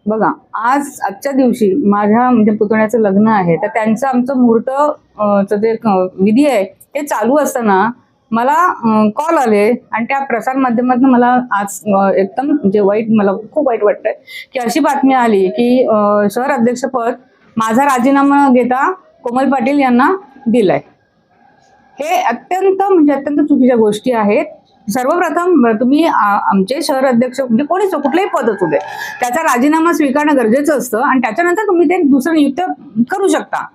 बघा, आजच्या दिवशी माझ्या म्हणजे पुतण्याचं लग्न आहे, तर त्यांचं आमचं मुहूर्त जे विधी आहे ते चालू असताना मला कॉल आले आणि त्या प्रसार माध्यमातून मला आज एकदम म्हणजे मला खूप वाईट वाटतंय की अशी बातमी आली की शहर अध्यक्षपद माझा राजीनामा घेता कोमल पाटील यांना दिलाय. हे अत्यंत चुकीच्या गोष्टी आहेत. सर्वप्रथम तुम्ही आमचे शहर अध्यक्ष म्हणजे कोणीच कुठलंही पद असू दे त्याचा राजीनामा स्वीकारणं गरजेचं असतं आणि त्याच्यानंतर तुम्ही ते दुसरं नियुक्त करू शकता.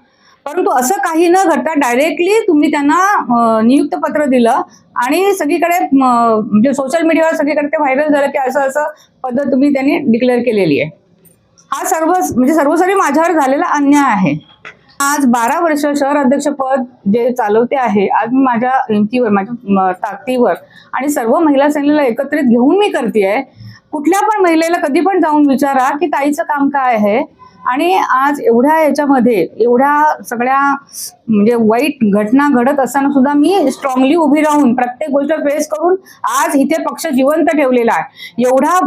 परंतु असं काही न घडता डायरेक्टली तुम्ही त्यांना नियुक्त पत्र दिलं आणि सगळीकडे म्हणजे सोशल मीडियावर सगळीकडे ते व्हायरल झालं की असं असं पद्धत तुम्ही त्यांनी डिक्लेअर केलेली आहे. हा सर्वस्वी माझ्यावर झालेला अन्याय आहे. आज 12 वर्ष शहर अध्यक्षपद जे चालवते आहे, आज मी माझ्या हिमतीवर माझ्या ताकदीवर आणि सर्व महिला सेनेला एकत्रित घेऊन मी करतेय. कुठल्या पण महिलेला कधी पण जाऊन विचारा की ताईचं काम काय आहे. आणि आज एवढ्या याच्यामध्ये एवढ्या सगळ्या म्हणजे वाईट घटना घडत असताना सुद्धा मी स्ट्रॉंगली उभी राहून प्रत्येक गोष्ट फेस करून आज इथे पक्ष जिवंत ठेवलेला आहे. एवढा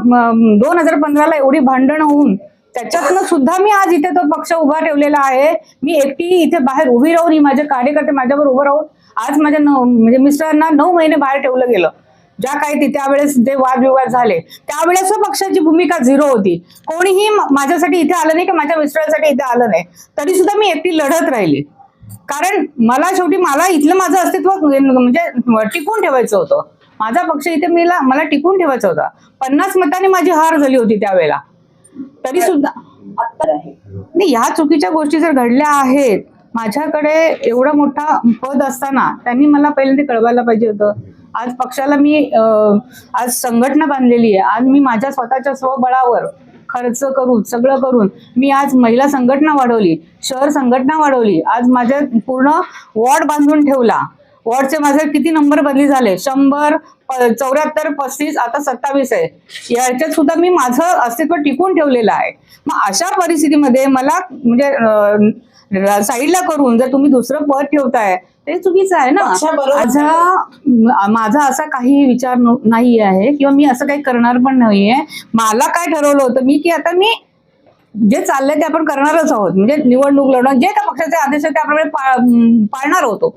2015ला एवढी भांडण होऊन त्याच्यातनं सुद्धा मी आज इथे तो पक्ष उभा ठेवलेला आहे. मी एकटी इथे बाहेर उभी राहून, माझे कार्यकर्ते माझ्यावर उभं राहून आज माझ्या म्हणजे मिस्टरांना 9 महिने बाहेर ठेवलं गेलं. ज्या काही त्यावेळेस जे वादविवाद झाले त्यावेळेस पक्षाची भूमिका 0 होती. कोणीही माझ्यासाठी इथे आलं नाही की माझ्या मिस्टरांसाठी इथे आलं नाही, तरी सुद्धा मी एकटी लढत राहिली. कारण शेवटी मला इथलं माझं अस्तित्व म्हणजे टिकून ठेवायचं होतं. माझा पक्ष इथे मला टिकून ठेवायचा होता. 50 मतांनी माझी हार झाली होती त्यावेळेला, तरी सुद्धा नाही. ह्या चुकीच्या गोष्टी जर घडल्या आहेत, माझ्याकडे एवढा मोठा पद असताना त्यांनी मला पहिल्यांदा कळवायला पाहिजे होतं. आज पक्षाला मी आज संघटना बांधलेली आहे. आज मी माझ्या स्वतःच्या स्वबळावर खर्च करून सगळं करून मी आज महिला संघटना वाढवली, शहर संघटना वाढवली. आज माझ्या पूर्ण वॉर्ड बांधून ठेवला. वॉर्डचे माझे किती नंबर बदली झाले, 100, 74, 35, आता 27 आहे. याच्यात सुद्धा मी माझं अस्तित्व टिकून ठेवलेलं आहे. मग अशा परिस्थितीमध्ये मला म्हणजे साईडला करून जर तुम्ही दुसरं पद ठेवताय ते चुकीचं आहे ना. माझा असा काही विचार नाही आहे किंवा मी असं काही करणार पण नाहीये. मला काय ठरवलं होतं मी की आता मी जे चाललंय ते आपण करणारच आहोत. म्हणजे निवडणूक लढवणं, जे त्या पक्षाचे आदेश आहेत त्याप्रमाणे पाळणार होतो.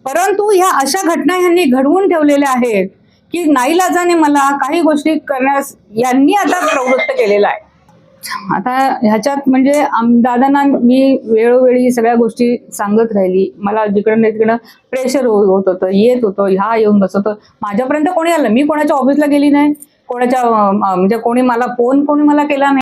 परंतु ह्या अशा घटना ह्यांनी घडवून ठेवलेल्या आहेत की नाईलाजाने मला काही गोष्टी करण्यास यांनी आता प्रवृत्त केलेला आहे. आता ह्याच्यात म्हणजे दादांना मी वेळोवेळी सगळ्या गोष्टी सांगत राहिली. मला जिकडं तिकडं प्रेशर होत होतं, येत होतं, ह्या येऊन बसत होतं. माझ्यापर्यंत कोणी आलं, मी कोणाच्या ऑफिसला गेली नाही, कोणाच्या म्हणजे कोणी मला केला नाही.